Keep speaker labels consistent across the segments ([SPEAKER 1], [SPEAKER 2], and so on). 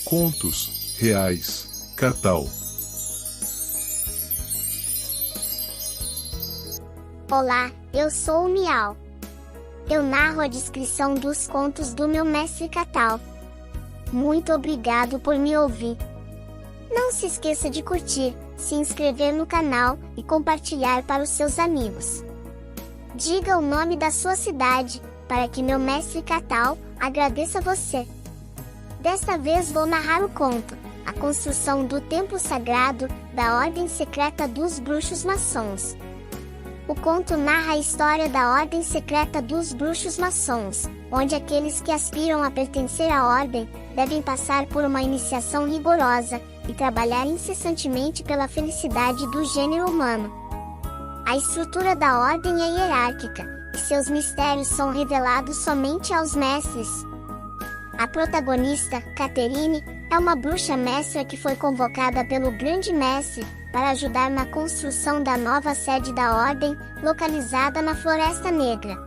[SPEAKER 1] Contos reais, Catal.
[SPEAKER 2] Olá, eu sou o Miau. Eu narro a descrição dos contos do meu mestre Catal. Muito obrigado por me ouvir. Não se esqueça de curtir, se inscrever no canal e compartilhar para os seus amigos. Diga o nome da sua cidade, para que meu mestre Catal agradeça você. Desta vez vou narrar o conto, A Construção do Templo Sagrado, da Ordem Secreta dos Bruxos Maçons. O conto narra a história da Ordem Secreta dos Bruxos Maçons, onde aqueles que aspiram a pertencer à Ordem, devem passar por uma iniciação rigorosa, e trabalhar incessantemente pela felicidade do gênero humano. A estrutura da Ordem é hierárquica, e seus mistérios são revelados somente aos mestres. A protagonista, Catherine, é uma bruxa mestra que foi convocada pelo Grande Mestre, para ajudar na construção da nova sede da Ordem, localizada na Floresta Negra.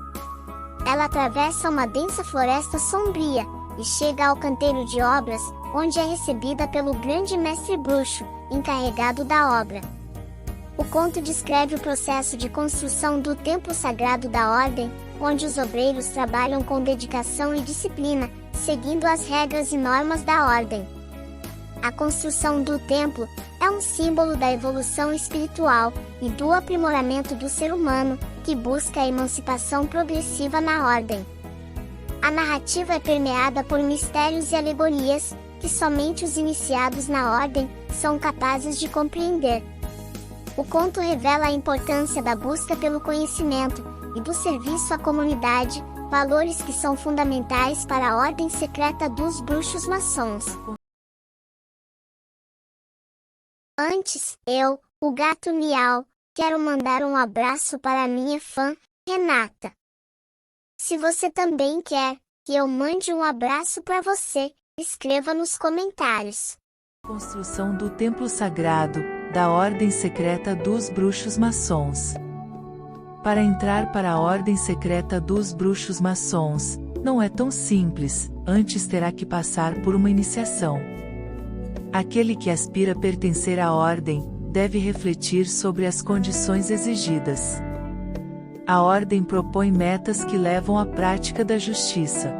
[SPEAKER 2] Ela atravessa uma densa floresta sombria, e chega ao canteiro de obras, onde é recebida pelo Grande Mestre Bruxo, encarregado da obra. O conto descreve o processo de construção do Templo Sagrado da Ordem, onde os obreiros trabalham com dedicação e disciplina, seguindo as regras e normas da Ordem. A construção do templo é um símbolo da evolução espiritual e do aprimoramento do ser humano, que busca a emancipação progressiva na Ordem. A narrativa é permeada por mistérios e alegorias, que somente os iniciados na Ordem são capazes de compreender. O conto revela a importância da busca pelo conhecimento e do serviço à comunidade, valores que são fundamentais para a Ordem Secreta dos Bruxos Maçons. Antes, eu, o Gato Miau, quero mandar um abraço para a minha fã, Renata. Se você também quer que eu mande um abraço para você, escreva nos comentários.
[SPEAKER 3] Construção do Templo Sagrado, da Ordem Secreta dos Bruxos Maçons. Para entrar para a Ordem Secreta dos Bruxos Maçons, não é tão simples, antes terá que passar por uma iniciação. Aquele que aspira a pertencer à Ordem, deve refletir sobre as condições exigidas. A Ordem propõe metas que levam à prática da justiça.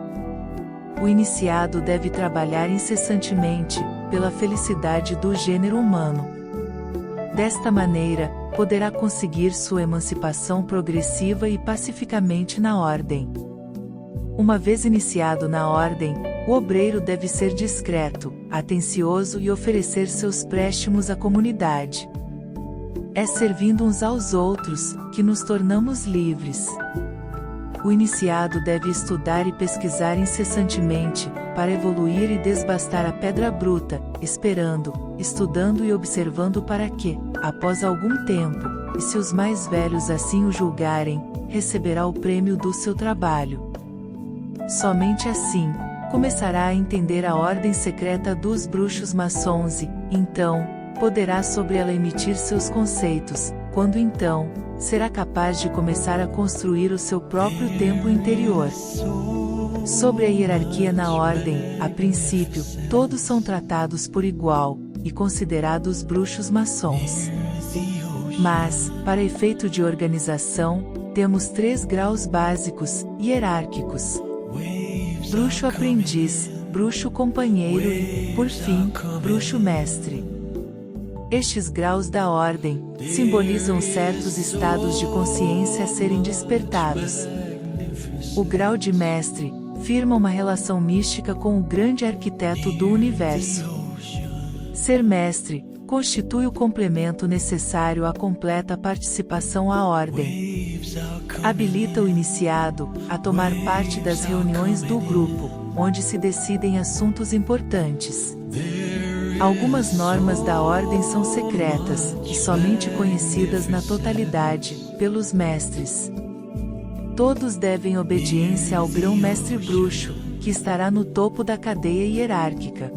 [SPEAKER 3] O iniciado deve trabalhar incessantemente, pela felicidade do gênero humano. Desta maneira, poderá conseguir sua emancipação progressiva e pacificamente na Ordem. Uma vez iniciado na Ordem, o obreiro deve ser discreto, atencioso e oferecer seus préstimos à comunidade. É servindo uns aos outros, que nos tornamos livres. O iniciado deve estudar e pesquisar incessantemente, para evoluir e desbastar a pedra bruta, esperando, estudando e observando para que, após algum tempo, e se os mais velhos assim o julgarem, receberá o prêmio do seu trabalho. Somente assim, começará a entender a Ordem Secreta dos Bruxos Maçons e, então, poderá sobre ela emitir seus conceitos, quando então, será capaz de começar a construir o seu próprio templo interior. Sobre a hierarquia na Ordem, a princípio, todos são tratados por igual, e considerados bruxos maçons. Mas, para efeito de organização, temos 3 graus básicos, hierárquicos: bruxo aprendiz, bruxo companheiro e, por fim, bruxo mestre. Estes graus da Ordem simbolizam certos estados de consciência a serem despertados. O grau de mestre firma uma relação mística com o grande arquiteto do universo. Ser mestre constitui o complemento necessário à completa participação à Ordem. Habilita o iniciado a tomar parte das reuniões do grupo, onde se decidem assuntos importantes. Algumas normas da Ordem são secretas, e somente conhecidas na totalidade, pelos mestres. Todos devem obediência ao Grão-Mestre Bruxo, que estará no topo da cadeia hierárquica.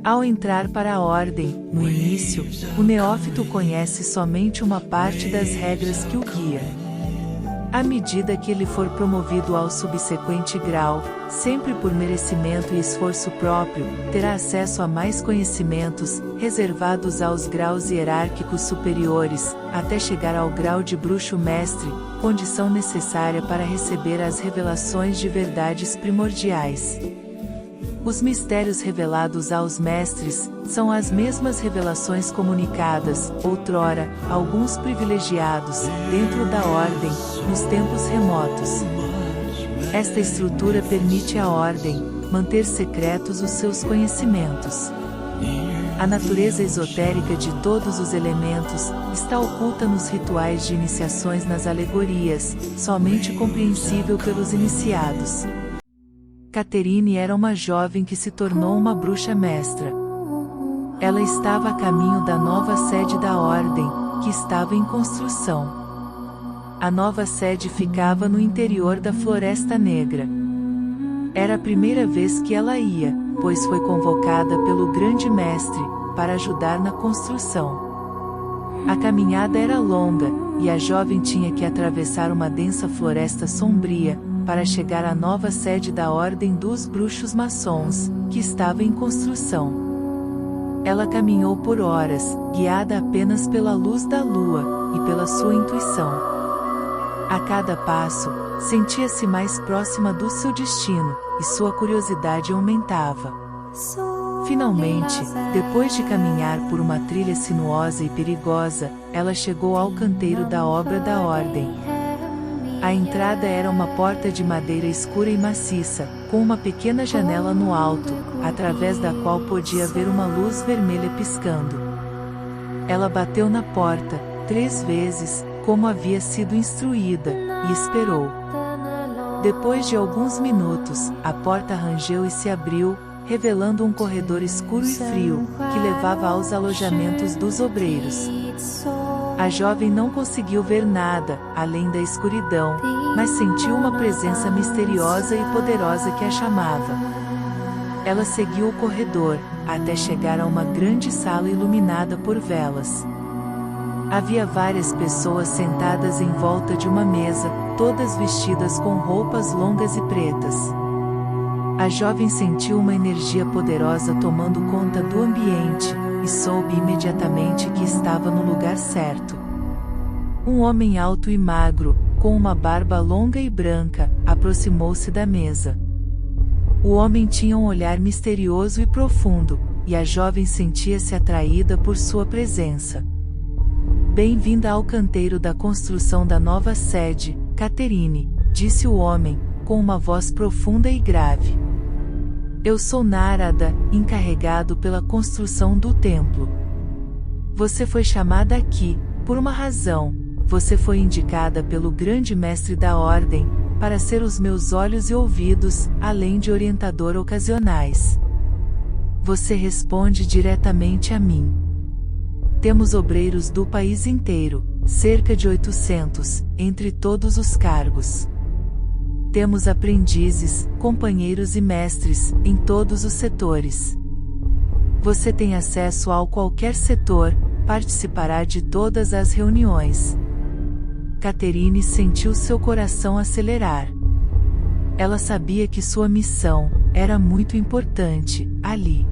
[SPEAKER 3] Ao entrar para a Ordem, no início, o neófito conhece somente uma parte das regras que o guia. À medida que ele for promovido ao subsequente grau, sempre por merecimento e esforço próprio, terá acesso a mais conhecimentos, reservados aos graus hierárquicos superiores, até chegar ao grau de bruxo mestre, condição necessária para receber as revelações de verdades primordiais. Os mistérios revelados aos mestres são as mesmas revelações comunicadas, outrora, a alguns privilegiados, dentro da Ordem, nos tempos remotos. Esta estrutura permite à Ordem manter secretos os seus conhecimentos. A natureza esotérica de todos os elementos está oculta nos rituais de iniciações nas alegorias, somente compreensível pelos iniciados. Caterine era uma jovem que se tornou uma bruxa mestra. Ela estava a caminho da nova sede da Ordem, que estava em construção. A nova sede ficava no interior da Floresta Negra. Era a primeira vez que ela ia, pois foi convocada pelo Grande Mestre, para ajudar na construção. A caminhada era longa, e a jovem tinha que atravessar uma densa floresta sombria, para chegar à nova sede da Ordem dos Bruxos Maçons, que estava em construção. Ela caminhou por horas, guiada apenas pela luz da lua, e pela sua intuição. A cada passo, sentia-se mais próxima do seu destino, e sua curiosidade aumentava. Finalmente, depois de caminhar por uma trilha sinuosa e perigosa, ela chegou ao canteiro da obra da Ordem. A entrada era uma porta de madeira escura e maciça, com uma pequena janela no alto, através da qual podia ver uma luz vermelha piscando. Ela bateu na porta, 3 vezes, como havia sido instruída, e esperou. Depois de alguns minutos, a porta rangeu e se abriu, revelando um corredor escuro e frio, que levava aos alojamentos dos obreiros. A jovem não conseguiu ver nada, além da escuridão, mas sentiu uma presença misteriosa e poderosa que a chamava. Ela seguiu o corredor, até chegar a uma grande sala iluminada por velas. Havia várias pessoas sentadas em volta de uma mesa, todas vestidas com roupas longas e pretas. A jovem sentiu uma energia poderosa tomando conta do ambiente, e soube imediatamente que estava no lugar certo. Um homem alto e magro, com uma barba longa e branca, aproximou-se da mesa. O homem tinha um olhar misterioso e profundo, e a jovem sentia-se atraída por sua presença. Bem-vinda ao canteiro da construção da nova sede, Caterine, disse o homem, com uma voz profunda e grave. Eu sou Narada, encarregado pela construção do templo. Você foi chamada aqui, por uma razão. Você foi indicada pelo Grande Mestre da Ordem, para ser os meus olhos e ouvidos, além de orientador ocasionais. Você responde diretamente a mim. Temos obreiros do país inteiro, cerca de 800, entre todos os cargos. Temos aprendizes, companheiros e mestres, em todos os setores. Você tem acesso a qualquer setor, participará de todas as reuniões. Caterine sentiu seu coração acelerar. Ela sabia que sua missão era muito importante, ali.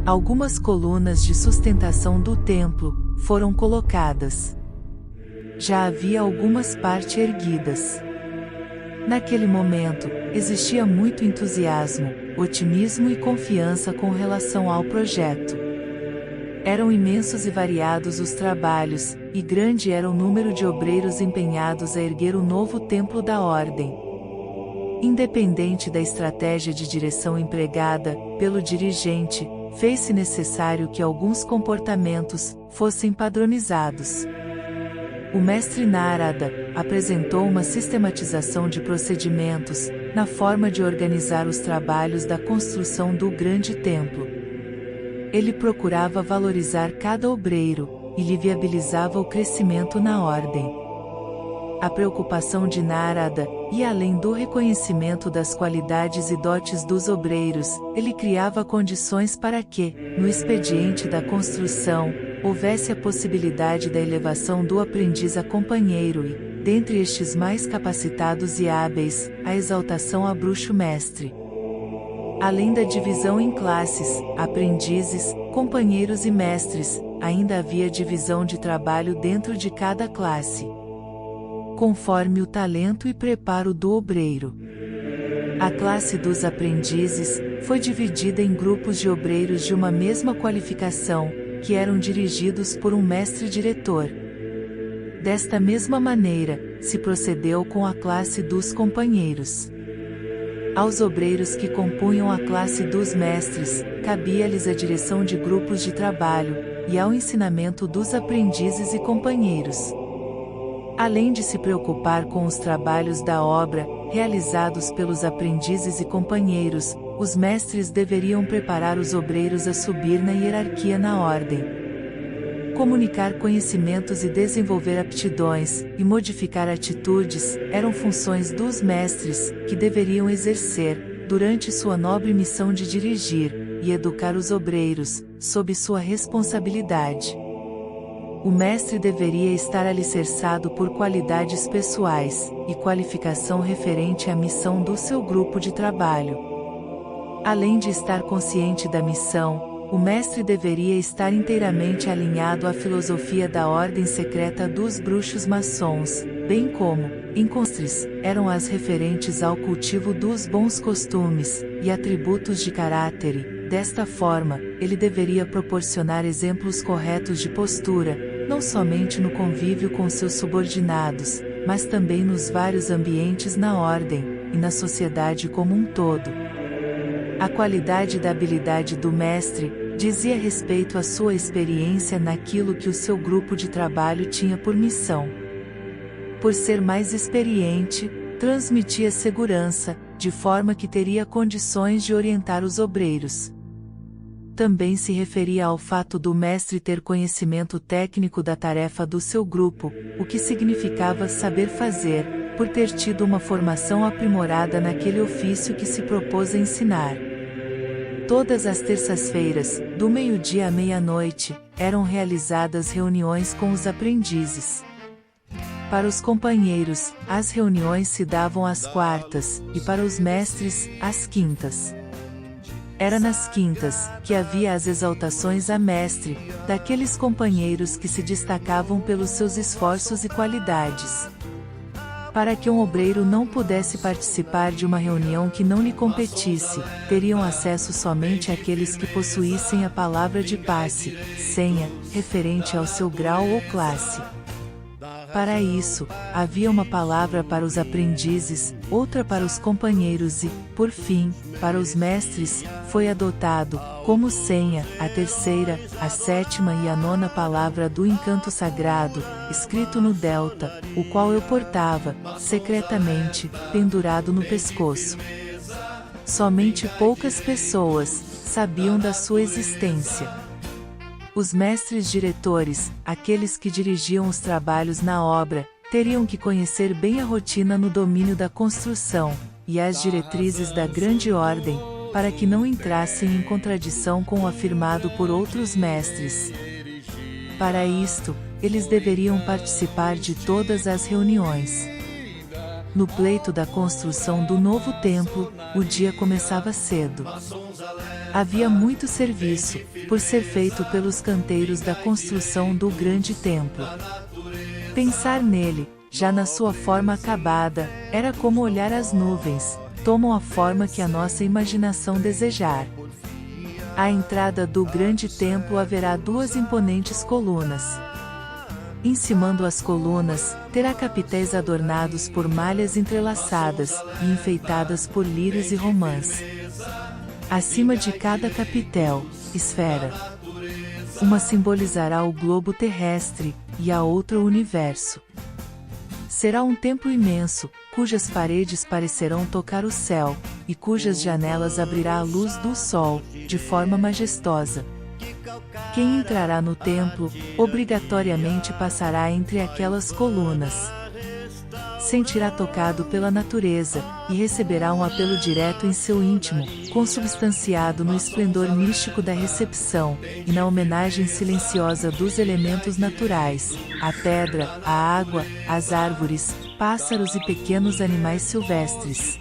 [SPEAKER 3] Algumas colunas de sustentação do templo foram colocadas. Já havia algumas partes erguidas. Naquele momento, existia muito entusiasmo, otimismo e confiança com relação ao projeto. Eram imensos e variados os trabalhos, e grande era o número de obreiros empenhados a erguer o novo templo da Ordem. Independente da estratégia de direção empregada pelo dirigente, fez-se necessário que alguns comportamentos fossem padronizados. O mestre Narada apresentou uma sistematização de procedimentos, na forma de organizar os trabalhos da construção do grande templo. Ele procurava valorizar cada obreiro, e lhe viabilizava o crescimento na ordem. A preocupação de Narada ia além do reconhecimento das qualidades e dotes dos obreiros, ele criava condições para que, no expediente da construção, houvesse a possibilidade da elevação do aprendiz a companheiro e, dentre estes mais capacitados e hábeis, a exaltação a bruxo mestre. Além da divisão em classes, aprendizes, companheiros e mestres, ainda havia divisão de trabalho dentro de cada classe, conforme o talento e preparo do obreiro. A classe dos aprendizes foi dividida em grupos de obreiros de uma mesma qualificação, que eram dirigidos por um mestre-diretor. Desta mesma maneira, se procedeu com a classe dos companheiros. Aos obreiros que compunham a classe dos mestres, cabia-lhes a direção de grupos de trabalho, e ao ensinamento dos aprendizes e companheiros. Além de se preocupar com os trabalhos da obra, realizados pelos aprendizes e companheiros, os mestres deveriam preparar os obreiros a subir na hierarquia na ordem. Comunicar conhecimentos e desenvolver aptidões, e modificar atitudes, eram funções dos mestres, que deveriam exercer, durante sua nobre missão de dirigir e educar os obreiros, sob sua responsabilidade. O mestre deveria estar alicerçado por qualidades pessoais, e qualificação referente à missão do seu grupo de trabalho. Além de estar consciente da missão, o mestre deveria estar inteiramente alinhado à filosofia da ordem secreta dos bruxos maçons, bem como, em constres, eram as referentes ao cultivo dos bons costumes, e atributos de caráter. Desta forma, ele deveria proporcionar exemplos corretos de postura, não somente no convívio com seus subordinados, mas também nos vários ambientes na ordem, e na sociedade como um todo. A qualidade da habilidade do mestre dizia respeito à sua experiência naquilo que o seu grupo de trabalho tinha por missão. Por ser mais experiente, transmitia segurança, de forma que teria condições de orientar os obreiros. Também se referia ao fato do mestre ter conhecimento técnico da tarefa do seu grupo, o que significava saber fazer, por ter tido uma formação aprimorada naquele ofício que se propôs a ensinar. Todas as terças-feiras, do meio-dia à meia-noite, eram realizadas reuniões com os aprendizes. Para os companheiros, as reuniões se davam às quartas, e para os mestres, às quintas. Era nas quintas que havia as exaltações a mestre, daqueles companheiros que se destacavam pelos seus esforços e qualidades. Para que um obreiro não pudesse participar de uma reunião que não lhe competisse, teriam acesso somente aqueles que possuíssem a palavra de passe, senha, referente ao seu grau ou classe. Para isso, havia uma palavra para os aprendizes, outra para os companheiros e, por fim, para os mestres, foi adotado, como senha, a terceira, a sétima e a nona palavra do encanto sagrado, escrito no delta, o qual eu portava, secretamente, pendurado no pescoço. Somente poucas pessoas sabiam da sua existência. Os mestres diretores, aqueles que dirigiam os trabalhos na obra, teriam que conhecer bem a rotina no domínio da construção, e as diretrizes da grande ordem, para que não entrassem em contradição com o afirmado por outros mestres. Para isto, eles deveriam participar de todas as reuniões. No pleito da construção do novo templo, o dia começava cedo. Havia muito serviço, por ser feito pelos canteiros da construção do grande templo. Pensar nele, já na sua forma acabada, era como olhar as nuvens, tomam a forma que a nossa imaginação desejar. À entrada do grande templo haverá duas imponentes colunas. Encimando as colunas, terá capitéis adornados por malhas entrelaçadas, e enfeitadas por lírios e romãs. Acima de cada capitel, esfera. Uma simbolizará o globo terrestre, e a outra o universo. Será um templo imenso, cujas paredes parecerão tocar o céu, e cujas janelas abrirá a luz do sol, de forma majestosa. Quem entrará no templo, obrigatoriamente passará entre aquelas colunas. sentirá tocado pela natureza, e receberá um apelo direto em seu íntimo, consubstanciado no esplendor místico da recepção, e na homenagem silenciosa dos elementos naturais, a pedra, a água, as árvores, pássaros e pequenos animais silvestres.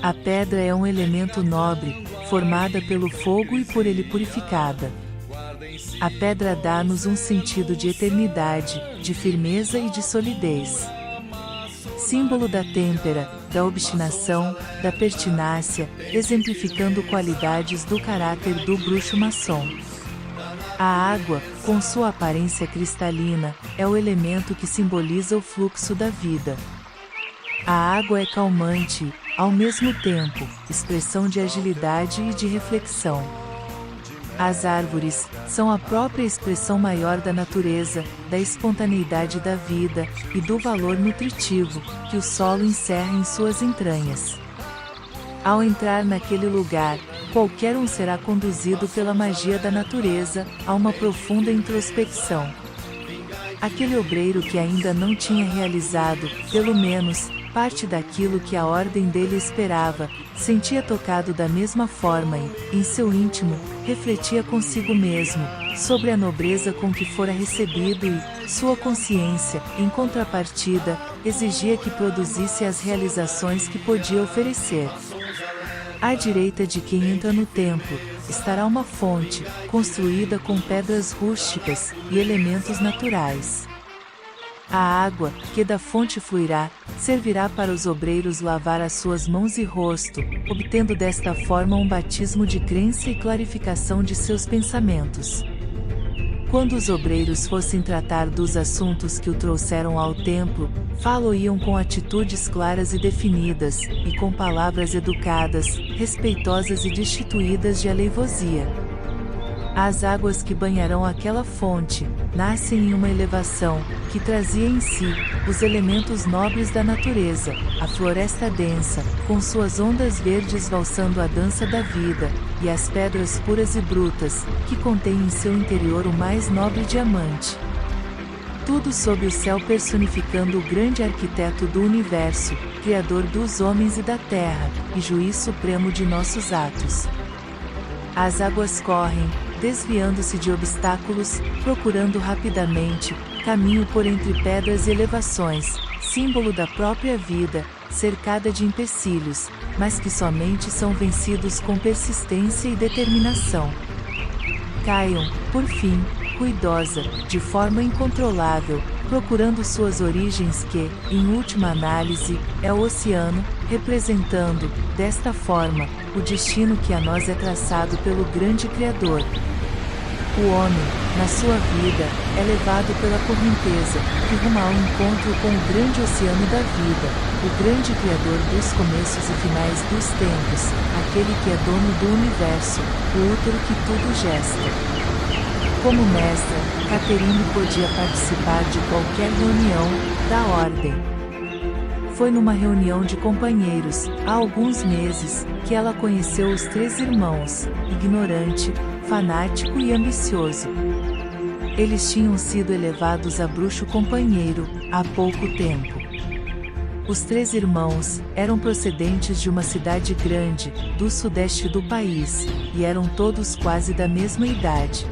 [SPEAKER 3] A pedra é um elemento nobre, formada pelo fogo e por ele purificada. A pedra dá-nos um sentido de eternidade, de firmeza e de solidez. Símbolo da têmpera, da obstinação, da pertinácia, exemplificando qualidades do caráter do bruxo maçom. A água, com sua aparência cristalina, é o elemento que simboliza o fluxo da vida. A água é calmante, ao mesmo tempo, expressão de agilidade e de reflexão. As árvores são a própria expressão maior da natureza, da espontaneidade da vida e do valor nutritivo que o solo encerra em suas entranhas. Ao entrar naquele lugar, qualquer um será conduzido pela magia da natureza a uma profunda introspecção. Aquele obreiro que ainda não tinha realizado, pelo menos, parte daquilo que a ordem dele esperava, sentia tocado da mesma forma e, em seu íntimo, refletia consigo mesmo, sobre a nobreza com que fora recebido e, sua consciência, em contrapartida, exigia que produzisse as realizações que podia oferecer. À direita de quem entra no templo, estará uma fonte, construída com pedras rústicas e elementos naturais. A água, que da fonte fluirá, servirá para os obreiros lavar as suas mãos e rosto, obtendo desta forma um batismo de crença e clarificação de seus pensamentos. Quando os obreiros fossem tratar dos assuntos que o trouxeram ao templo, falo-iam com atitudes claras e definidas, e com palavras educadas, respeitosas e destituídas de aleivosia. As águas que banharão aquela fonte, nascem em uma elevação, que trazia em si, os elementos nobres da natureza, a floresta densa, com suas ondas verdes valsando a dança da vida, e as pedras puras e brutas, que contêm em seu interior o mais nobre diamante. Tudo sob o céu personificando o grande arquiteto do universo, criador dos homens e da terra, e juiz supremo de nossos atos. As águas correm, desviando-se de obstáculos, procurando rapidamente, caminho por entre pedras e elevações, símbolo da própria vida, cercada de empecilhos, mas que somente são vencidos com persistência e determinação. Caiam, por fim, ruidosa, de forma incontrolável, procurando suas origens que, em última análise, é o oceano, representando, desta forma, o destino que a nós é traçado pelo grande Criador. O homem, na sua vida, é levado pela correnteza, que ruma ao encontro com o grande oceano da vida, o grande Criador dos começos e finais dos tempos, aquele que é dono do universo, o útero que tudo gesta. Como mestra, Catherine podia participar de qualquer reunião da ordem. Foi numa reunião de companheiros, há alguns meses, que ela conheceu os 3 irmãos, ignorante, fanático e ambicioso. Eles tinham sido elevados a bruxo companheiro, há pouco tempo. Os 3 irmãos eram procedentes de uma cidade grande, do sudeste do país, e eram todos quase da mesma idade.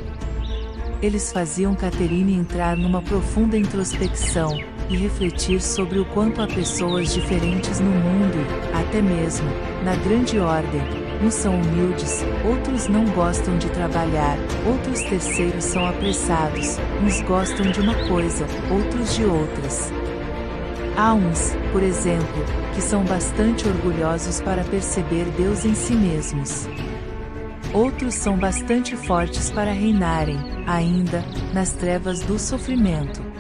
[SPEAKER 3] Eles faziam Catherine entrar numa profunda introspecção, e refletir sobre o quanto há pessoas diferentes no mundo e, até mesmo, na grande ordem. Uns são humildes, outros não gostam de trabalhar, outros terceiros são apressados, uns gostam de uma coisa, outros de outras. Há uns, por exemplo, que são bastante orgulhosos para perceber Deus em si mesmos. Outros são bastante fortes para reinarem, ainda, nas trevas do sofrimento.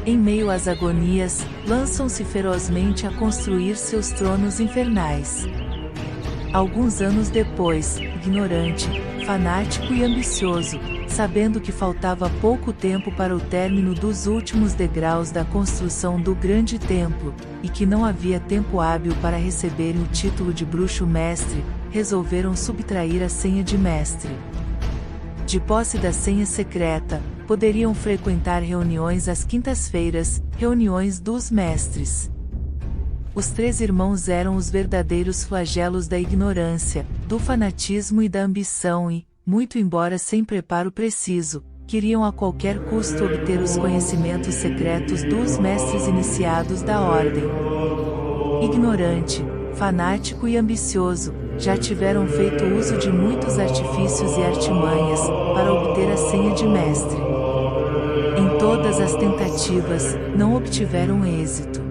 [SPEAKER 3] Em meio às agonias, lançam-se ferozmente a construir seus tronos infernais. Alguns anos depois, ignorante, fanático e ambicioso, sabendo que faltava pouco tempo para o término dos últimos degraus da construção do grande templo, e que não havia tempo hábil para receberem o título de bruxo mestre, resolveram subtrair a senha de mestre. De posse da senha secreta, poderiam frequentar reuniões às quintas-feiras, reuniões dos mestres. Os 3 irmãos eram os verdadeiros flagelos da ignorância, do fanatismo e da ambição e, muito embora sem preparo preciso, queriam a qualquer custo obter os conhecimentos secretos dos mestres iniciados da ordem. Ignorante, fanático e ambicioso, já tiveram feito uso de muitos artifícios e artimanhas, para obter a senha de mestre. Em todas as tentativas, não obtiveram êxito.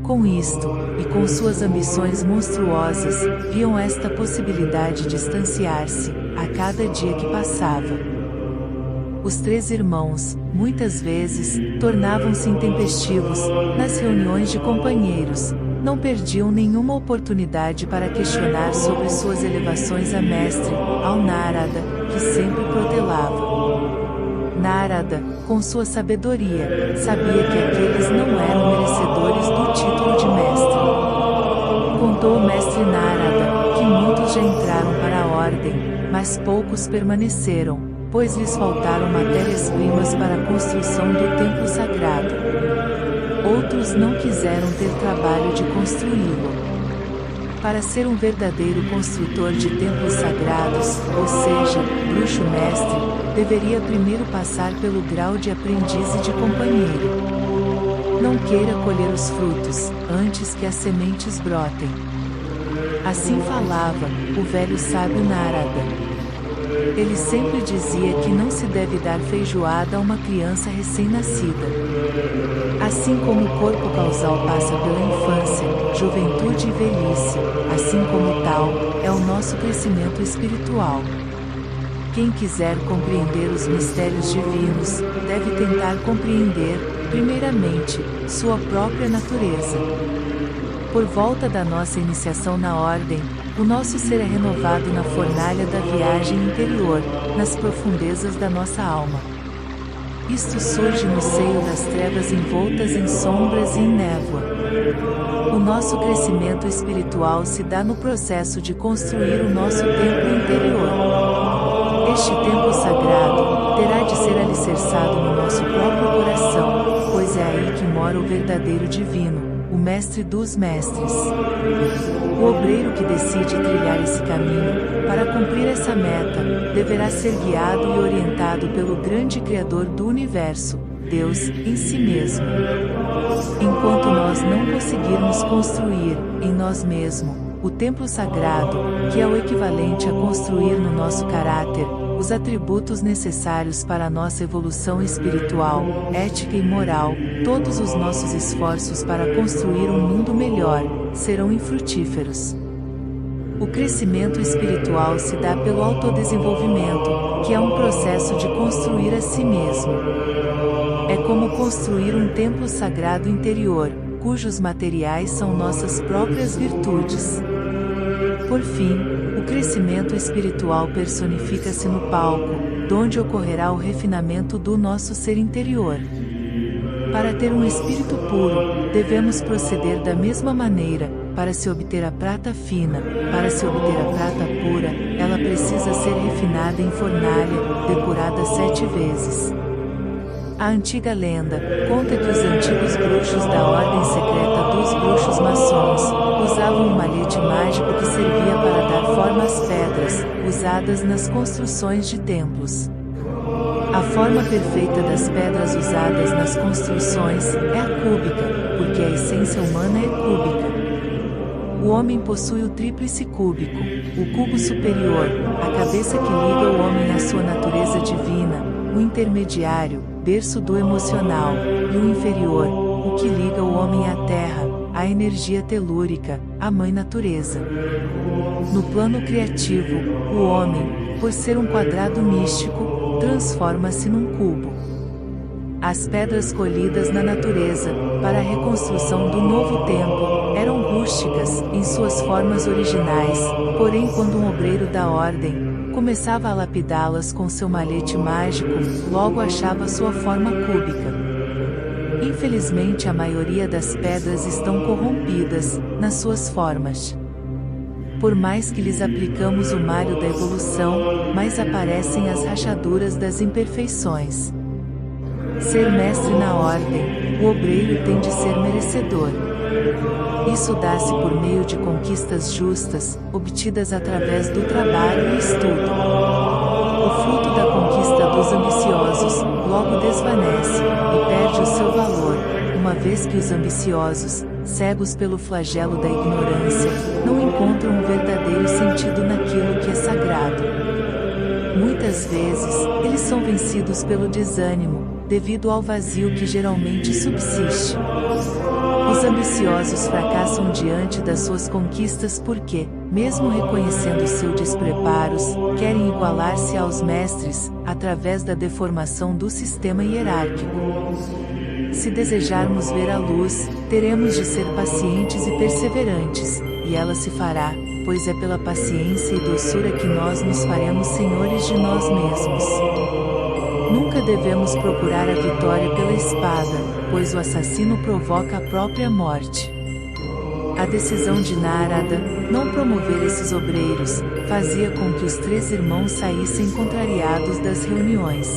[SPEAKER 3] Com isto, e com suas ambições monstruosas, viam esta possibilidade distanciar-se, a cada dia que passava. Os 3 irmãos, muitas vezes, tornavam-se intempestivos, nas reuniões de companheiros, não perdiam nenhuma oportunidade para questionar sobre suas elevações a mestre, ao Narada, que sempre protelava. Narada, com sua sabedoria, sabia que aqueles não eram merecedores do título de mestre. Contou o mestre Narada, que muitos já entraram para a ordem, mas poucos permaneceram, pois lhes faltaram matérias-primas para a construção do templo sagrado. Outros não quiseram ter trabalho de construí-lo. Para ser um verdadeiro construtor de templos sagrados, ou seja, bruxo mestre, deveria primeiro passar pelo grau de aprendiz e de companheiro. Não queira colher os frutos, antes que as sementes brotem. Assim falava o velho sábio Narada. Ele sempre dizia que não se deve dar feijoada a uma criança recém-nascida. Assim como o corpo causal passa pela infância, juventude e velhice, assim como tal, é o nosso crescimento espiritual. Quem quiser compreender os mistérios divinos, deve tentar compreender, primeiramente, sua própria natureza. Por volta da nossa iniciação na ordem, o nosso ser é renovado na fornalha da viagem interior, nas profundezas da nossa alma. Isto surge no seio das trevas envoltas em sombras e em névoa. O nosso crescimento espiritual se dá no processo de construir o nosso templo interior. Este templo sagrado terá de ser alicerçado no nosso próprio coração, pois é aí que mora o verdadeiro divino, o mestre dos mestres. O obreiro que decide trilhar esse caminho, para cumprir essa meta, deverá ser guiado e orientado pelo grande Criador do Universo, Deus, em si mesmo. Enquanto nós não conseguirmos construir, em nós mesmos, o templo sagrado, que é o equivalente a construir no nosso caráter, os atributos necessários para a nossa evolução espiritual, ética e moral, todos os nossos esforços para construir um mundo melhor, serão infrutíferos. O crescimento espiritual se dá pelo autodesenvolvimento, que é um processo de construir a si mesmo. É como construir um templo sagrado interior, cujos materiais são nossas próprias virtudes. Por fim, o crescimento espiritual personifica-se no palco, donde ocorrerá o refinamento do nosso ser interior. Para ter um espírito puro, devemos proceder da mesma maneira. Para se obter a prata fina, para se obter a prata pura, ela precisa ser refinada em fornalha, depurada 7 vezes. A antiga lenda conta que os antigos bruxos da ordem secreta dos bruxos maçons usavam um malhete mágico que servia para dar forma às pedras, usadas nas construções de templos. A forma perfeita das pedras usadas nas construções é a cúbica, porque a essência humana é cúbica. O homem possui o tríplice cúbico, o cubo superior, a cabeça que liga o homem à sua natureza divina, o intermediário, berço do emocional, e o inferior, o que liga o homem à terra, à energia telúrica, à mãe natureza. No plano criativo, o homem, por ser um quadrado místico, transforma-se num cubo. As pedras colhidas na natureza, para a reconstrução do novo templo, eram rústicas, em suas formas originais, porém quando um obreiro da ordem começava a lapidá-las com seu malhete mágico, logo achava sua forma cúbica. Infelizmente a maioria das pedras estão corrompidas, nas suas formas. Por mais que lhes aplicamos o malho da evolução, mais aparecem as rachaduras das imperfeições. Ser mestre na ordem, o obreiro tem de ser merecedor. Isso dá-se por meio de conquistas justas, obtidas através do trabalho e estudo. O fruto da conquista dos ambiciosos, logo desvanece, e perde o seu valor, uma vez que os ambiciosos, cegos pelo flagelo da ignorância, não encontram um verdadeiro sentido naquilo que é sagrado. Muitas vezes, eles são vencidos pelo desânimo, devido ao vazio que geralmente subsiste. Os ambiciosos fracassam diante das suas conquistas porque, mesmo reconhecendo seus despreparos, querem igualar-se aos mestres, através da deformação do sistema hierárquico. Se desejarmos ver a luz, teremos de ser pacientes e perseverantes, e ela se fará, pois é pela paciência e doçura que nós nos faremos senhores de nós mesmos. Nunca devemos procurar a vitória pela espada, pois o assassino provoca a própria morte. A decisão de Narada, não promover esses obreiros, fazia com que os 3 irmãos saíssem contrariados das reuniões.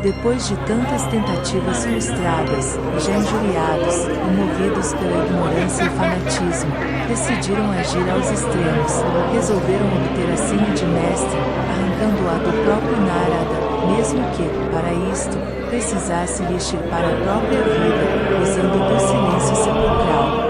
[SPEAKER 3] Depois de tantas tentativas frustradas, já injuriados, e movidos pela ignorância e fanatismo, decidiram agir aos extremos, resolveram obter a senha de mestre, arrancando-a do próprio Narada, mesmo que, para isto, precisasse lhe extirpar a própria vida, usando do silêncio sepulcral.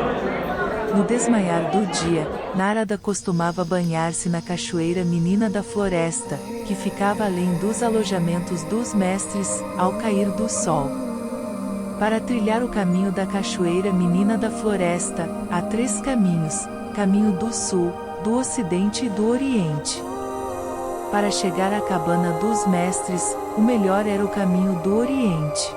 [SPEAKER 3] No desmaiar do dia, Narada costumava banhar-se na cachoeira menina da floresta, que ficava além dos alojamentos dos mestres, ao cair do sol. Para trilhar o caminho da cachoeira menina da floresta, há 3 caminhos: caminho do sul, do ocidente e do oriente. Para chegar à cabana dos mestres, o melhor era o caminho do oriente.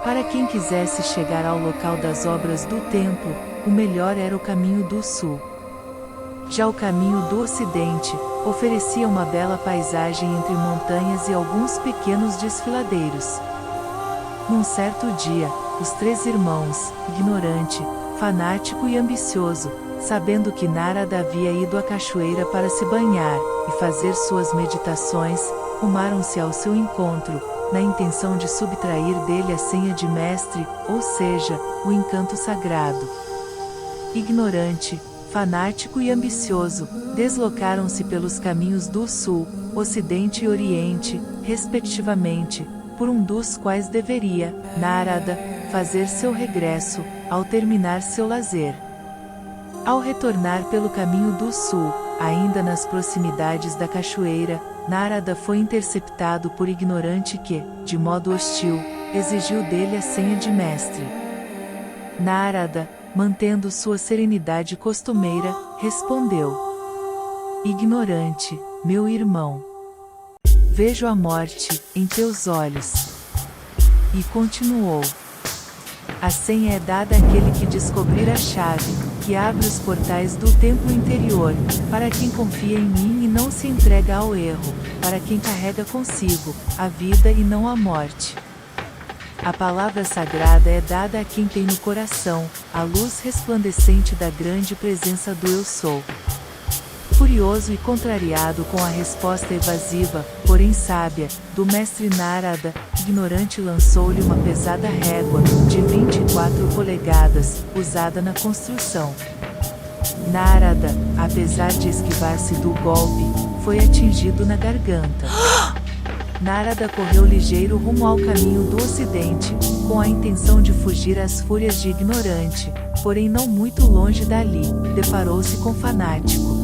[SPEAKER 3] Para quem quisesse chegar ao local das obras do templo, o melhor era o caminho do sul. Já o caminho do ocidente oferecia uma bela paisagem entre montanhas e alguns pequenos desfiladeiros. Num certo dia, os 3 irmãos, ignorante, fanático e ambicioso, sabendo que Narada havia ido à cachoeira para se banhar e fazer suas meditações, rumaram-se ao seu encontro, na intenção de subtrair dele a senha de mestre, ou seja, o encanto sagrado. Ignorante, fanático e ambicioso, deslocaram-se pelos caminhos do sul, ocidente e oriente, respectivamente, por um dos quais deveria, Narada, fazer seu regresso, ao terminar seu lazer. Ao retornar pelo caminho do sul, ainda nas proximidades da cachoeira, Narada foi interceptado por Ignorante que, de modo hostil, exigiu dele a senha de mestre. Narada, mantendo sua serenidade costumeira, respondeu: Ignorante, meu irmão, vejo a morte em teus olhos. E continuou: a senha é dada àquele que descobrir a chave, que abre os portais do templo interior, para quem confia em mim e não se entrega ao erro, para quem carrega consigo a vida e não a morte. A palavra sagrada é dada a quem tem no coração a luz resplandecente da grande presença do Eu Sou. Furioso e contrariado com a resposta evasiva, porém sábia, do mestre Narada, Ignorante lançou-lhe uma pesada régua, de 24 polegadas, usada na construção. Narada, apesar de esquivar-se do golpe, foi atingido na garganta. Narada correu ligeiro rumo ao caminho do ocidente, com a intenção de fugir às fúrias de Ignorante, porém não muito longe dali, deparou-se com Fanático.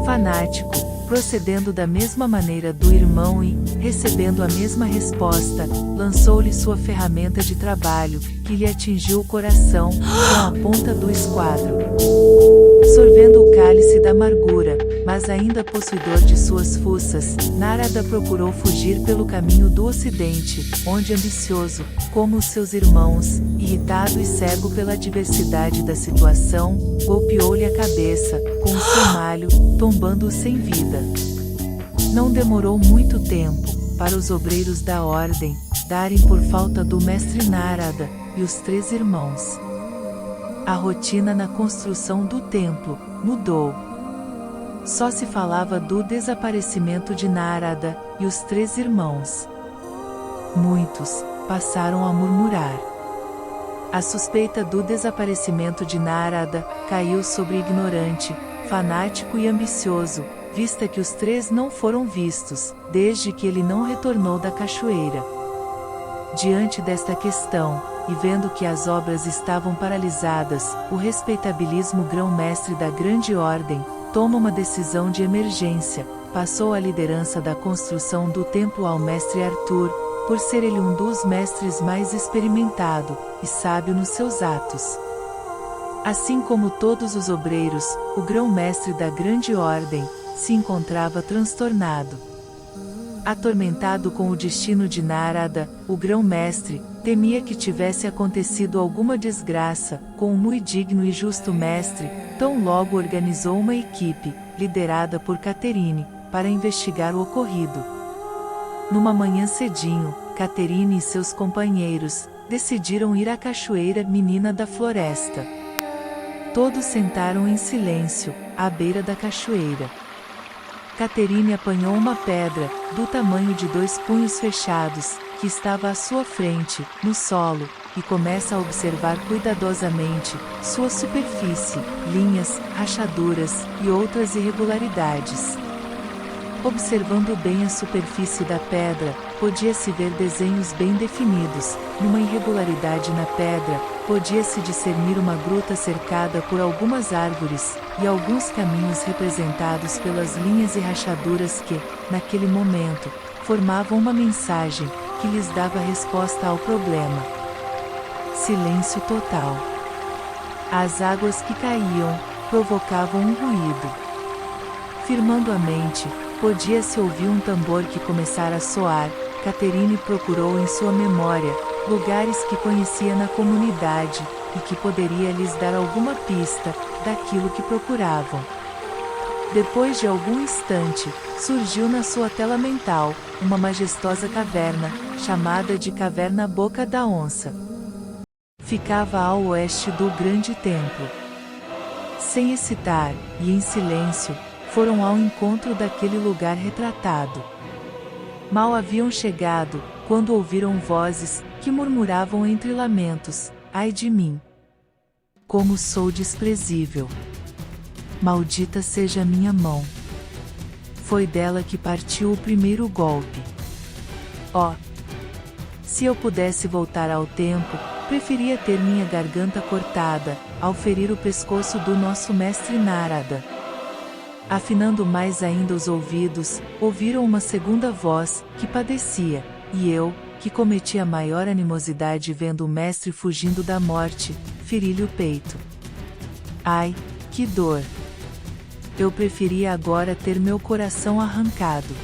[SPEAKER 3] Fanático, procedendo da mesma maneira do irmão e, recebendo a mesma resposta, lançou-lhe sua ferramenta de trabalho, que lhe atingiu o coração, com a ponta do esquadro. Sorvendo o cálice da amargura, mas ainda possuidor de suas fuças, Narada procurou fugir pelo caminho do ocidente, onde ambicioso, como os seus irmãos, irritado e cego pela adversidade da situação, golpeou-lhe a cabeça, com o seu malho, tombando-o sem vida. Não demorou muito tempo, para os obreiros da ordem, darem por falta do mestre Narada, e os 3 irmãos. A rotina na construção do templo mudou. Só se falava do desaparecimento de Narada e os 3 irmãos. Muitos passaram a murmurar. A suspeita do desaparecimento de Narada caiu sobre ignorante, fanático e ambicioso, vista que os 3 não foram vistos, desde que ele não retornou da cachoeira. Diante desta questão, e vendo que as obras estavam paralisadas, o respeitabilíssimo grão-mestre da Grande Ordem toma uma decisão de emergência, passou a liderança da construção do templo ao mestre Arthur, por ser ele um dos mestres mais experimentado e sábio nos seus atos. Assim como todos os obreiros, o grão-mestre da Grande Ordem se encontrava transtornado. Atormentado com o destino de Narada, o grão-mestre temia que tivesse acontecido alguma desgraça com o muito digno e justo mestre, tão logo organizou uma equipe, liderada por Caterine, para investigar o ocorrido. Numa manhã cedinho, Caterine e seus companheiros decidiram ir à cachoeira Menina da Floresta. Todos sentaram em silêncio, à beira da cachoeira. Caterine apanhou uma pedra, do tamanho de 2 punhos fechados, que estava à sua frente, no solo, e começa a observar cuidadosamente sua superfície, linhas, rachaduras e outras irregularidades. Observando bem a superfície da pedra, podia-se ver desenhos bem definidos. Numa irregularidade na pedra, podia-se discernir uma gruta cercada por algumas árvores, e alguns caminhos representados pelas linhas e rachaduras que, naquele momento, formavam uma mensagem, que lhes dava resposta ao problema. Silêncio total. As águas que caíam, provocavam um ruído. Firmando a mente, podia-se ouvir um tambor que começara a soar. Caterine procurou em sua memória lugares que conhecia na comunidade e que poderia lhes dar alguma pista daquilo que procuravam. Depois de algum instante, surgiu na sua tela mental uma majestosa caverna, chamada de Caverna Boca da Onça. Ficava ao oeste do grande templo. Sem hesitar, e em silêncio, foram ao encontro daquele lugar retratado. Mal haviam chegado, quando ouviram vozes, que murmuravam entre lamentos: ai de mim! Como sou desprezível! Maldita seja minha mão! Foi dela que partiu o primeiro golpe. Oh! Se eu pudesse voltar ao tempo, preferia ter minha garganta cortada, ao ferir o pescoço do nosso mestre Narada. Afinando mais ainda os ouvidos, ouviram uma segunda voz, que padecia, e eu, que cometi a maior animosidade vendo o mestre fugindo da morte, feri-lhe o peito. Ai, que dor! Eu preferia agora ter meu coração arrancado.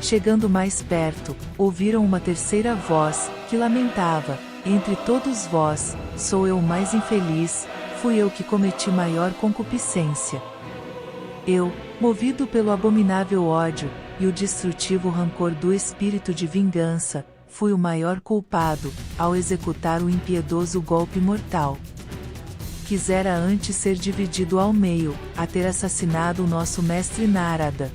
[SPEAKER 3] Chegando mais perto, ouviram uma terceira voz, que lamentava: entre todos vós, sou eu o mais infeliz, fui eu que cometi maior concupiscência. Eu, movido pelo abominável ódio, e o destrutivo rancor do espírito de vingança, fui o maior culpado, ao executar o impiedoso golpe mortal. Quisera antes ser dividido ao meio, a ter assassinado o nosso mestre Narada.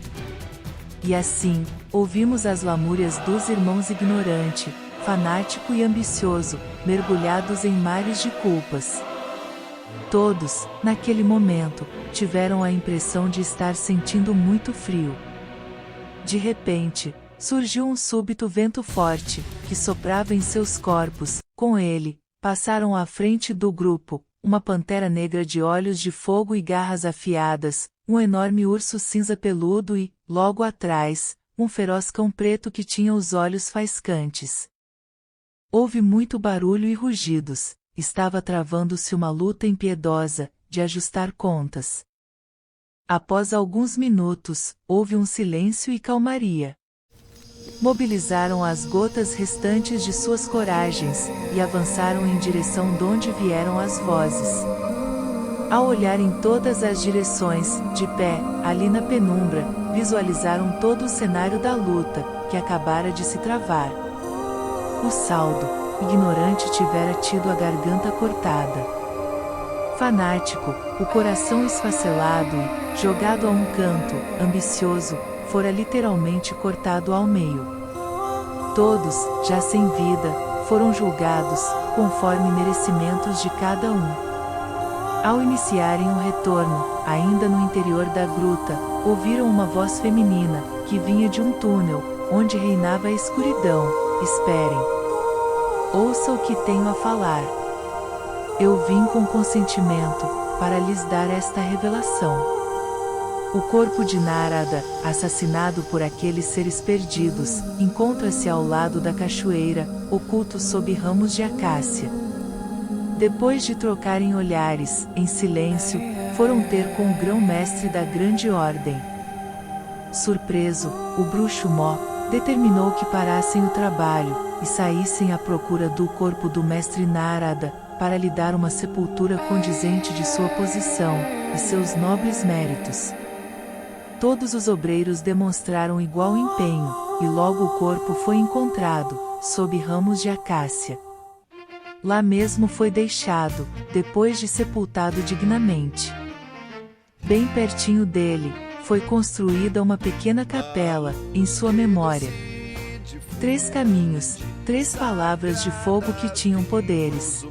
[SPEAKER 3] E assim, ouvimos as lamúrias dos irmãos ignorante, fanático e ambicioso, mergulhados em mares de culpas. Todos, naquele momento, tiveram a impressão de estar sentindo muito frio. De repente, surgiu um súbito vento forte, que soprava em seus corpos. Com ele, passaram à frente do grupo, uma pantera negra de olhos de fogo e garras afiadas, um enorme urso cinza peludo e, logo atrás, um feroz cão preto que tinha os olhos faiscantes. Houve muito barulho e rugidos. Estava travando-se uma luta impiedosa, de ajustar contas. Após alguns minutos, houve um silêncio e calmaria. Mobilizaram as gotas restantes de suas coragens, e avançaram em direção donde vieram as vozes. Ao olhar em todas as direções, de pé, ali na penumbra, visualizaram todo o cenário da luta, que acabara de se travar. O Saudo, ignorante, tivera tido a garganta cortada. Fanático, o coração esfacelado e, jogado a um canto, ambicioso, fora literalmente cortado ao meio. Todos, já sem vida, foram julgados, conforme merecimentos de cada um. Ao iniciarem o retorno, ainda no interior da gruta, ouviram uma voz feminina, que vinha de um túnel, onde reinava a escuridão. Esperem. Ouça o que tenho a falar. Eu vim com consentimento, para lhes dar esta revelação. O corpo de Narada, assassinado por aqueles seres perdidos, encontra-se ao lado da cachoeira, oculto sob ramos de acácia. Depois de trocarem olhares, em silêncio, foram ter com o grão-mestre da grande ordem. Surpreso, o bruxo Mó determinou que parassem o trabalho, e saíssem à procura do corpo do mestre Narada, para lhe dar uma sepultura condizente de sua posição, e seus nobres méritos. Todos os obreiros demonstraram igual empenho, e logo o corpo foi encontrado, sob ramos de acácia. Lá mesmo foi deixado, depois de sepultado dignamente. Bem pertinho dele, foi construída uma pequena capela, em sua memória. 3 caminhos, 3 palavras de fogo que tinham poderes.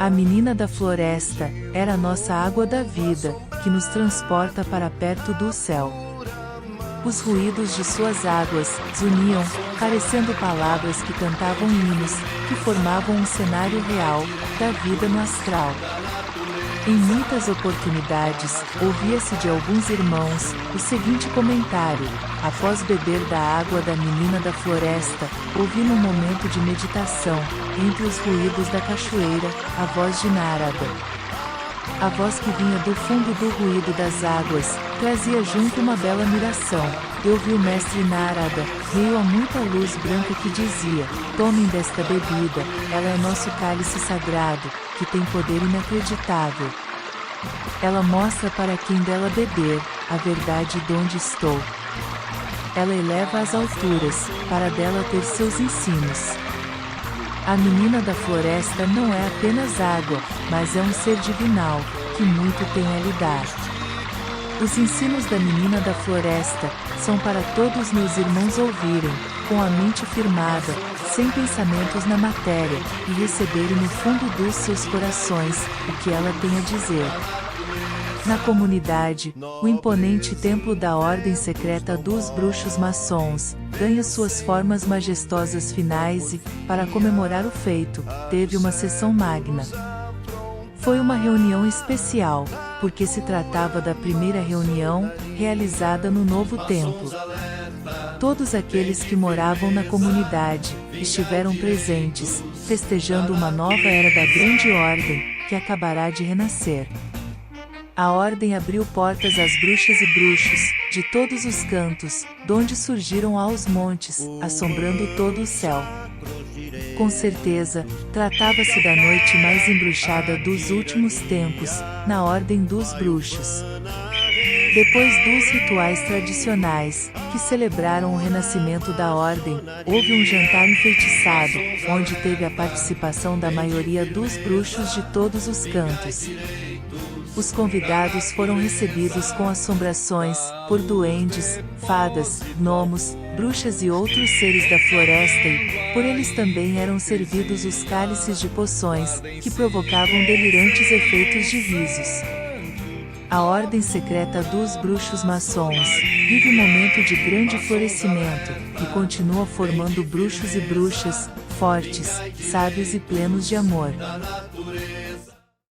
[SPEAKER 3] A menina da floresta, era a nossa água da vida, que nos transporta para perto do céu. Os ruídos de suas águas, zuniam, parecendo palavras que cantavam hinos, que formavam um cenário real, da vida no astral. Em muitas oportunidades, ouvia-se de alguns irmãos, o seguinte comentário: após beber da água da menina da floresta, ouvi num momento de meditação, entre os ruídos da cachoeira, a voz de Narada. A voz que vinha do fundo do ruído das águas, trazia junto uma bela miração. Eu vi o mestre Narada, veio a muita luz branca que dizia: tomem desta bebida, ela é nosso cálice sagrado, que tem poder inacreditável. Ela mostra para quem dela beber, a verdade de onde estou. Ela eleva às alturas, para dela ter seus ensinos. A menina da floresta não é apenas água, mas é um ser divinal, que muito tem a lhe dar. Os ensinos da menina da floresta, são para todos meus irmãos ouvirem, com a mente firmada, sem pensamentos na matéria, e receberem no fundo dos seus corações, o que ela tem a dizer. Na comunidade, o imponente templo da ordem secreta dos bruxos maçons, ganha suas formas majestosas finais e, para comemorar o feito, teve uma sessão magna. Foi uma reunião especial, porque se tratava da primeira reunião, realizada no novo templo. Todos aqueles que moravam na comunidade, estiveram presentes, festejando uma nova era da grande ordem, que acabará de renascer. A ordem abriu portas às bruxas e bruxos, de todos os cantos, donde surgiram aos montes, assombrando todo o céu. Com certeza, tratava-se da noite mais embruxada dos últimos tempos, na ordem dos bruxos. Depois dos rituais tradicionais, que celebraram o renascimento da ordem, houve um jantar enfeitiçado, onde teve a participação da maioria dos bruxos de todos os cantos. Os convidados foram recebidos com assombrações, por duendes, fadas, gnomos, bruxas e outros seres da floresta e, por eles também eram servidos os cálices de poções, que provocavam delirantes efeitos de risos. A ordem secreta dos bruxos maçons, vive momento de grande florescimento, e continua formando bruxos e bruxas, fortes, sábios e plenos de amor.